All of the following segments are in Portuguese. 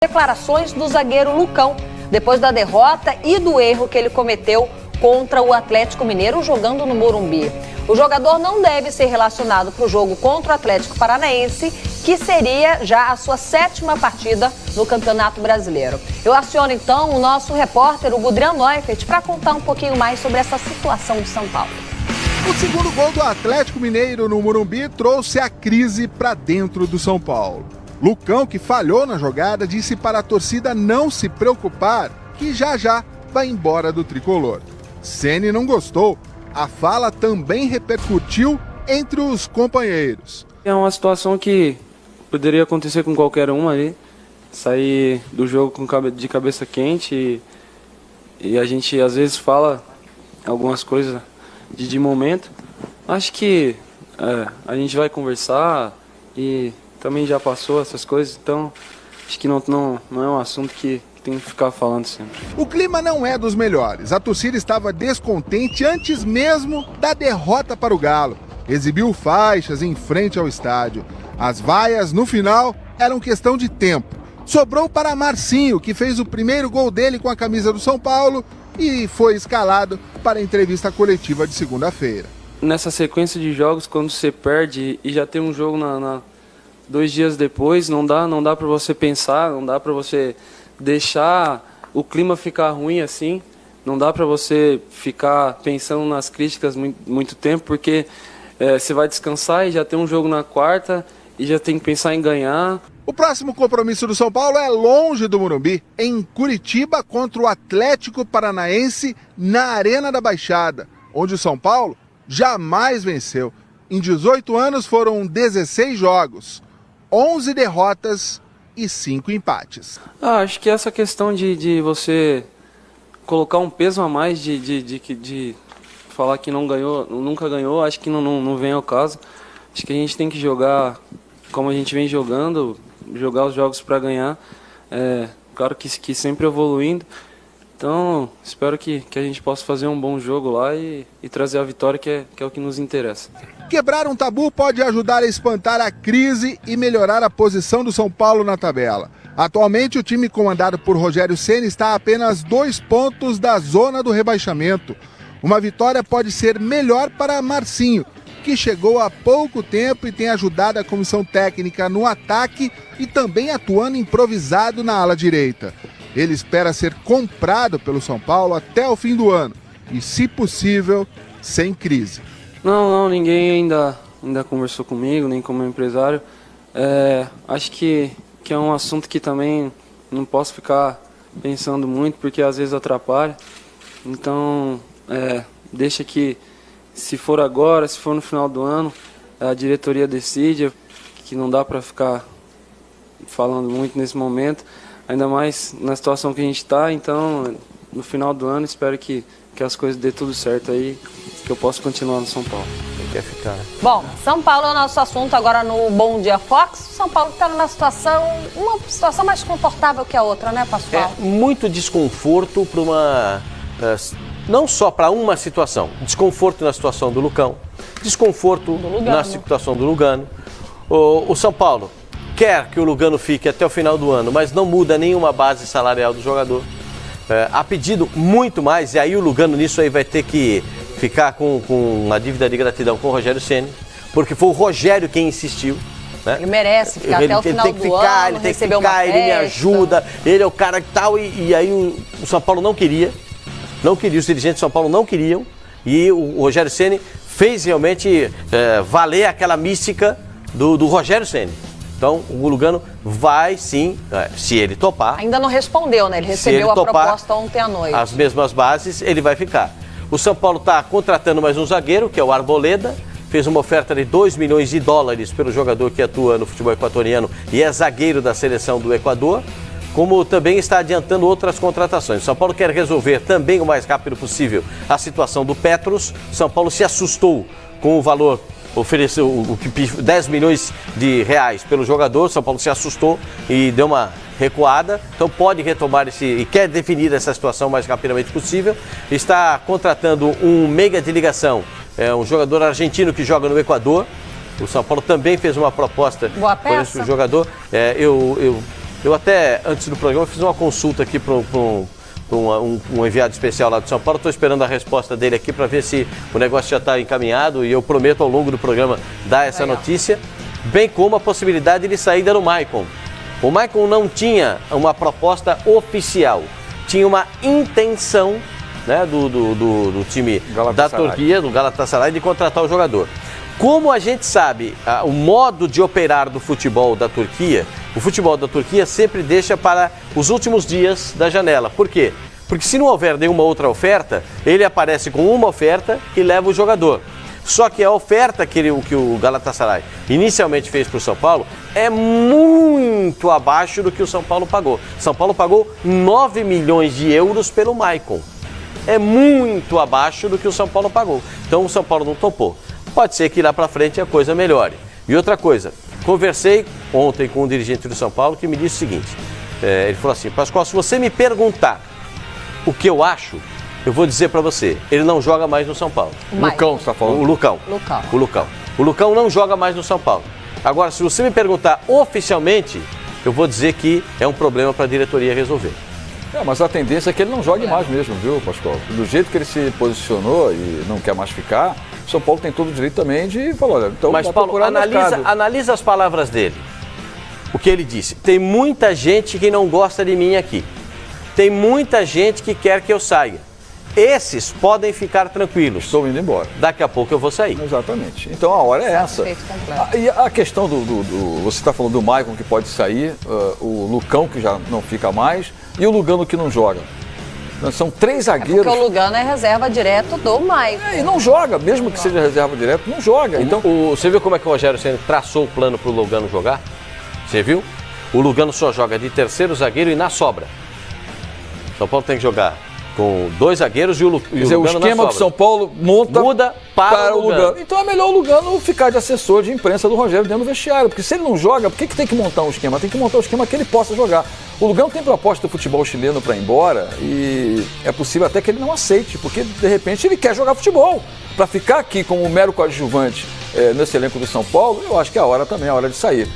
declarações do zagueiro Lucão, depois da derrota e do erro que ele cometeu contra o Atlético Mineiro jogando no Morumbi. O jogador não deve ser relacionado para o jogo contra o Atlético Paranaense, que seria já a sua 7ª partida no Campeonato Brasileiro. Eu aciono então o nosso repórter, o Gudrian Neufert, para contar um pouquinho mais sobre essa situação de São Paulo. O segundo gol do Atlético Mineiro no Morumbi trouxe a crise para dentro do São Paulo. Lucão, que falhou na jogada, disse para a torcida não se preocupar, que já vai embora do tricolor. Ceni não gostou. A fala também repercutiu entre os companheiros. É uma situação que poderia acontecer com qualquer um ali. Sair do jogo de cabeça quente e a gente às vezes fala algumas coisas de momento. Acho que a gente vai conversar e também já passou essas coisas, então acho que não é um assunto que tem que ficar falando sempre. O clima não é dos melhores. A torcida estava descontente antes mesmo da derrota para o Galo. Exibiu faixas em frente ao estádio. As vaias, no final, eram questão de tempo. Sobrou para Marcinho, que fez o primeiro gol dele com a camisa do São Paulo e foi escalado para a entrevista coletiva de segunda-feira. Nessa sequência de jogos, quando você perde e já tem um jogo 2 dias depois, não dá para você pensar, não dá para você deixar o clima ficar ruim assim, não dá para você ficar pensando nas críticas muito tempo, porque você vai descansar e já tem um jogo na quarta e já tem que pensar em ganhar. O próximo compromisso do São Paulo é longe do Morumbi, em Curitiba contra o Atlético Paranaense na Arena da Baixada, onde o São Paulo jamais venceu. Em 18 anos foram 16 jogos, 11 derrotas e 5 empates. Acho que essa questão de você colocar um peso a mais de falar que não ganhou, nunca ganhou, acho que não vem ao caso. Acho que a gente tem que jogar como a gente vem jogando, jogar os jogos para ganhar. Claro que sempre evoluindo. Então, espero que a gente possa fazer um bom jogo lá e trazer a vitória, que é o que nos interessa. Quebrar um tabu pode ajudar a espantar a crise e melhorar a posição do São Paulo na tabela. Atualmente, o time comandado por Rogério Ceni está a apenas 2 pontos da zona do rebaixamento. Uma vitória pode ser melhor para Marcinho, que chegou há pouco tempo e tem ajudado a comissão técnica no ataque e também atuando improvisado na ala direita. Ele espera ser comprado pelo São Paulo até o fim do ano e, se possível, sem crise. Não, ninguém ainda conversou comigo, nem com o meu empresário. Acho que é um assunto que também não posso ficar pensando muito, porque às vezes atrapalha. Então, deixa que, se for agora, se for no final do ano, a diretoria decide, que não dá para ficar falando muito nesse momento, ainda mais na situação que a gente está. Então, no final do ano, espero que as coisas dê tudo certo aí, que eu possa continuar no São Paulo. Quer ficar, né? Bom, São Paulo é o nosso assunto agora no Bom Dia Fox. São Paulo está numa situação, mais confortável que a outra, né, Pascoal? Muito desconforto para uma... não só para uma situação. Desconforto na situação do Lucão, desconforto na situação do Lugano. O São Paulo quer que o Lugano fique até o final do ano, mas não muda nenhuma base salarial do jogador. Há pedido muito mais, e aí o Lugano nisso aí vai ter que ficar com uma dívida de gratidão com o Rogério Ceni, porque foi o Rogério quem insistiu. Né? Ele merece ficar até o final do ano, ele tem que ficar, ele me ajuda, ele é o cara que tal, e aí o São Paulo não queria, os dirigentes do São Paulo não queriam, e o Rogério Ceni fez realmente valer aquela mística do Rogério Ceni. Então, o Lugano vai sim, se ele topar... Ainda não respondeu, né? Ele recebeu a proposta ontem à noite. As mesmas bases, ele vai ficar. O São Paulo está contratando mais um zagueiro, que é o Arboleda. Fez uma oferta de $2 milhões pelo jogador que atua no futebol equatoriano e é zagueiro da seleção do Equador. Como também está adiantando outras contratações. O São Paulo quer resolver também o mais rápido possível a situação do Petros. O São Paulo se assustou com o valor... ofereceu o que 10 milhões de reais pelo jogador, São Paulo se assustou e deu uma recuada, então pode retomar e quer definir essa situação o mais rapidamente possível. Está contratando um meia de ligação, um jogador argentino que joga no Equador. O São Paulo também fez uma proposta por esse jogador. Eu Eu até, antes do programa, fiz uma consulta aqui para um enviado especial lá de São Paulo. Estou esperando a resposta dele aqui para ver se o negócio já está encaminhado, e eu prometo ao longo do programa dar essa notícia, bem como a possibilidade de saída do Maicon. O Maicon não tinha uma proposta oficial, tinha uma intenção, né, do time da Turquia, do Galatasaray, de contratar o jogador. Como a gente sabe, o modo de operar do futebol da Turquia, o futebol da Turquia sempre deixa para os últimos dias da janela. Por quê? Porque se não houver nenhuma outra oferta, ele aparece com uma oferta e leva o jogador. Só que a oferta que o Galatasaray inicialmente fez para o São Paulo é muito abaixo do que o São Paulo pagou. São Paulo pagou 9 milhões de euros pelo Maicon. É muito abaixo do que o São Paulo pagou. Então o São Paulo não topou. Pode ser que lá para frente a coisa melhore. E outra coisa, conversei ontem com um dirigente do São Paulo que me disse o seguinte, ele falou assim: Pascoal, se você me perguntar o que eu acho, eu vou dizer para você, ele não joga mais no São Paulo. O Lucão, você está falando? O Lucão. O Lucão não joga mais no São Paulo. Agora, se você me perguntar oficialmente, eu vou dizer que é um problema para a diretoria resolver. Mas a tendência é que ele não jogue mais mesmo, viu, Pascoal? Do jeito que ele se posicionou e não quer mais ficar, o São Paulo tem todo o direito também de falar, olha, então mas Paulo, analisa as palavras dele. O que ele disse: tem muita gente que não gosta de mim aqui. Tem muita gente que quer que eu saia. Esses podem ficar tranquilos. Estou indo embora. Daqui a pouco eu vou sair. Exatamente. Então a hora é essa. E a questão você está falando do Maicon que pode sair, o Lucão que já não fica mais e o Lugano que não joga. São 3 zagueiros. Porque o Lugano é reserva direto do Maicon. E não joga, mesmo que seja reserva direto, não joga. Então, você viu como é que o Rogério Ceni traçou o plano para o Lugano jogar? Você viu? O Lugano só joga de terceiro zagueiro e na sobra. São Paulo tem que jogar com 2 zagueiros e o Lugano. Quer dizer, o esquema que o São Paulo muda para o Lugano. Então é melhor o Lugano ficar de assessor de imprensa do Rogério dentro do vestiário. Porque se ele não joga, por que tem que montar um esquema? Tem que montar um esquema que ele possa jogar. O Lugano tem proposta do futebol chileno para ir embora e é possível até que ele não aceite, porque de repente ele quer jogar futebol. Para ficar aqui como um mero coadjuvante nesse elenco do São Paulo, eu acho que é a hora também, é a hora de sair.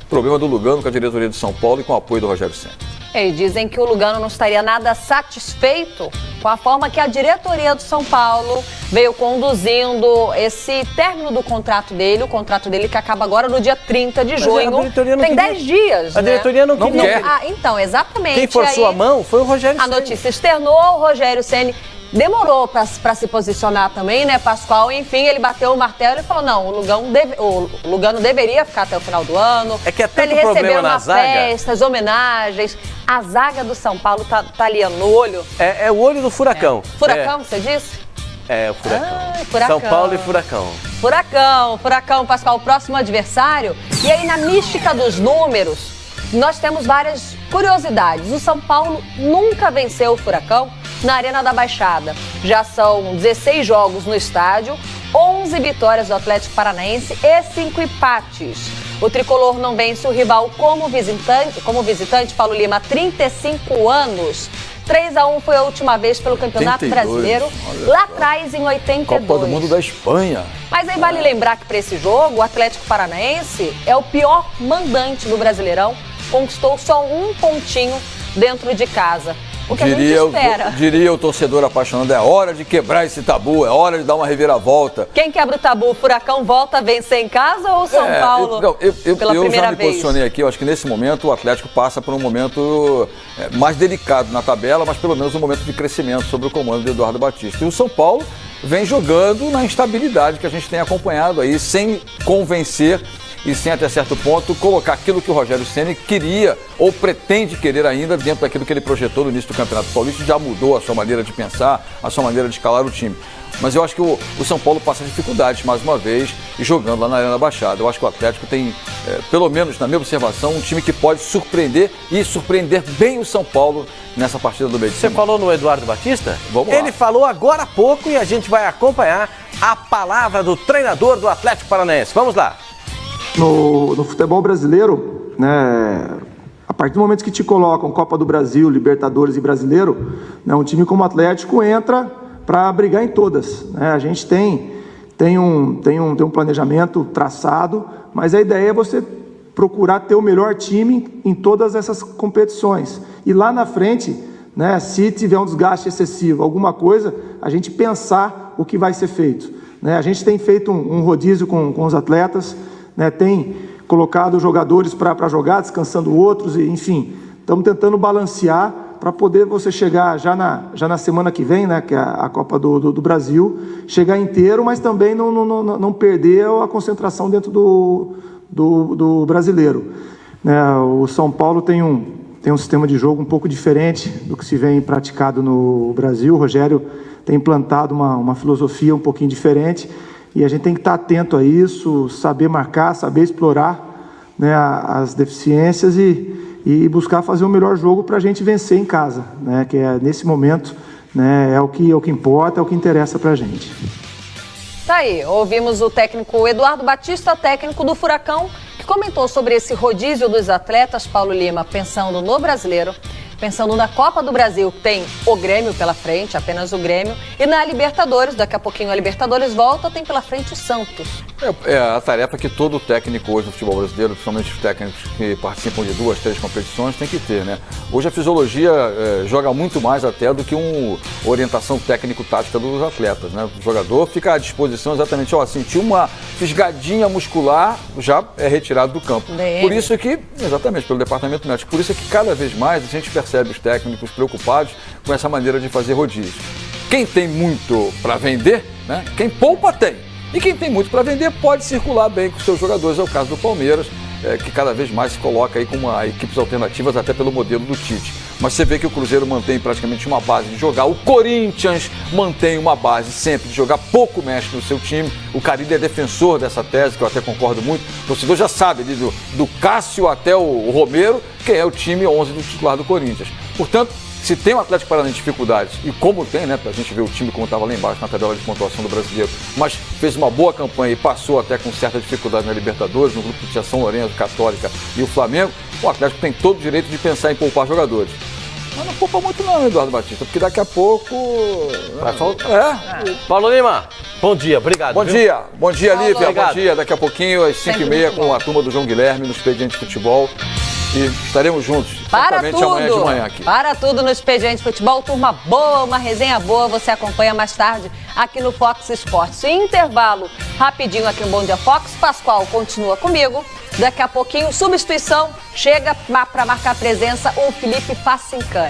Problema do Lugano com a diretoria do São Paulo e com o apoio do Rogério Ceni. E dizem que o Lugano não estaria nada satisfeito com a forma que a diretoria do São Paulo veio conduzindo esse término do contrato dele, o contrato dele que acaba agora no dia 30 de junho. Tem 10 dias, A diretoria não quer. Então, exatamente. Quem forçou a mão foi o Rogério Ceni. A notícia externou, o Rogério Ceni demorou para se posicionar também, né, Pascoal? Enfim, ele bateu o martelo e falou: não, o Lugano deveria ficar até o final do ano. É que é tanto ele receber na zaga. Festas, homenagens. A zaga do São Paulo tá ali no olho. É o olho do furacão. Furacão, você disse? É, o furacão. Furacão. São Paulo e Furacão. Furacão, Pascoal, o próximo adversário. E aí, na mística dos números, nós temos várias curiosidades. O São Paulo nunca venceu o Furacão na Arena da Baixada. Já são 16 jogos no estádio, 11 vitórias do Atlético Paranaense e 5 empates. O tricolor não vence o rival como visitante, Paulo Lima, há 35 anos. 3-1 foi a última vez pelo Campeonato 82, Brasileiro, lá atrás em 82. Copa do Mundo da Espanha. Mas aí vale lembrar que para esse jogo, o Atlético Paranaense é o pior mandante do Brasileirão, conquistou só 1 pontinho dentro de casa. O que a gente espera. Diria o torcedor apaixonado, é hora de quebrar esse tabu, é hora de dar uma reviravolta. Quem quebra o tabu? O Furacão volta a vencer em casa ou o São Paulo pela primeira vez? Eu já me posicionei aqui, eu acho que nesse momento o Atlético passa por um momento mais delicado na tabela, mas pelo menos um momento de crescimento sob o comando de Eduardo Batista. E o São Paulo vem jogando na instabilidade que a gente tem acompanhado aí, sem convencer e sem até certo ponto colocar aquilo que o Rogério Ceni queria ou pretende querer ainda dentro daquilo que ele projetou no início do Campeonato Paulista. Já mudou a sua maneira de pensar, a sua maneira de escalar o time. Mas eu acho que o São Paulo passa dificuldades mais uma vez jogando lá na Arena da Baixada. Eu acho que o Atlético tem, pelo menos na minha observação, um time que pode surpreender e surpreender bem o São Paulo nessa partida do meio de semana. Você falou no Eduardo Batista? Vamos lá. Ele falou agora há pouco e a gente vai acompanhar a palavra do treinador do Atlético Paranaense. Vamos lá. No futebol brasileiro, né, a partir do momento que te colocam Copa do Brasil, Libertadores e Brasileiro, né, um time como o Atlético entra para brigar em todas. Né? A gente tem um planejamento traçado, mas a ideia é você procurar ter o melhor time em todas essas competições. E lá na frente, né, se tiver um desgaste excessivo, alguma coisa, a gente pensar o que vai ser feito. Né? A gente tem feito um rodízio com os atletas, né, tem colocado jogadores para jogar, descansando outros, e, enfim, estamos tentando balancear para poder você chegar já na semana que vem, né, que é a Copa do Brasil, chegar inteiro, mas também não perder a concentração dentro do brasileiro. Né, o São Paulo tem um sistema de jogo um pouco diferente do que se vem praticado no Brasil. O Rogério tem implantado uma filosofia um pouquinho diferente e a gente tem que estar atento a isso, saber marcar, saber explorar, né, as deficiências e buscar fazer o melhor jogo para a gente vencer em casa, né, que é, nesse momento, né, é o que importa, é o que interessa para a gente. Tá aí, ouvimos o técnico Eduardo Batista, técnico do Furacão, que comentou sobre esse rodízio dos atletas. Paulo Lima, pensando no brasileiro, pensando na Copa do Brasil, tem o Grêmio pela frente, apenas o Grêmio, e na Libertadores, daqui a pouquinho a Libertadores volta, tem pela frente o Santos. É a tarefa que todo técnico hoje no futebol brasileiro, principalmente os técnicos que participam de 2, 3 competições, tem que ter, né? Hoje a fisiologia joga muito mais até do que uma orientação técnico-tática dos atletas, né? O jogador fica à disposição exatamente, sentiu uma fisgadinha muscular, já é retirado do campo. Por isso que, exatamente, pelo departamento médico, por isso é que cada vez mais a gente percebe os técnicos preocupados com essa maneira de fazer rodízio. Quem tem muito para vender, né? Quem poupa tem. E quem tem muito para vender pode circular bem com seus jogadores. É o caso do Palmeiras, que cada vez mais se coloca aí com equipes alternativas, até pelo modelo do Tite. Mas você vê que o Cruzeiro mantém praticamente uma base de jogar. O Corinthians mantém uma base sempre de jogar, pouco mexe no seu time. O Carille é defensor dessa tese, que eu até concordo muito. O torcedor já sabe, do Cássio até o Romero, quem é o time 11 do titular do Corinthians. Portanto, se tem o Atlético Paranaense dificuldades, e como tem, né, pra gente ver o time como estava lá embaixo na tabela de pontuação do brasileiro, mas fez uma boa campanha e passou até com certa dificuldade na Libertadores, no grupo que tinha São Lourenço, Católica e o Flamengo, o Atlético tem todo o direito de pensar em poupar jogadores. Mas não poupa muito não, Eduardo Batista, porque daqui a pouco... Vai faltar. Paulo Lima, bom dia, obrigado. Bom dia, Lívia, obrigado. Bom dia. Daqui a pouquinho, às 5h30, com a turma do João Guilherme no Expediente Futebol. E estaremos juntos, exatamente amanhã de manhã aqui. Para tudo no Expediente Futebol, turma boa, uma resenha boa, você acompanha mais tarde aqui no Fox Sports. Intervalo rapidinho aqui no Bom Dia Fox, Pascoal continua comigo. Daqui a pouquinho, substituição, chega para marcar presença o Felipe Facincani.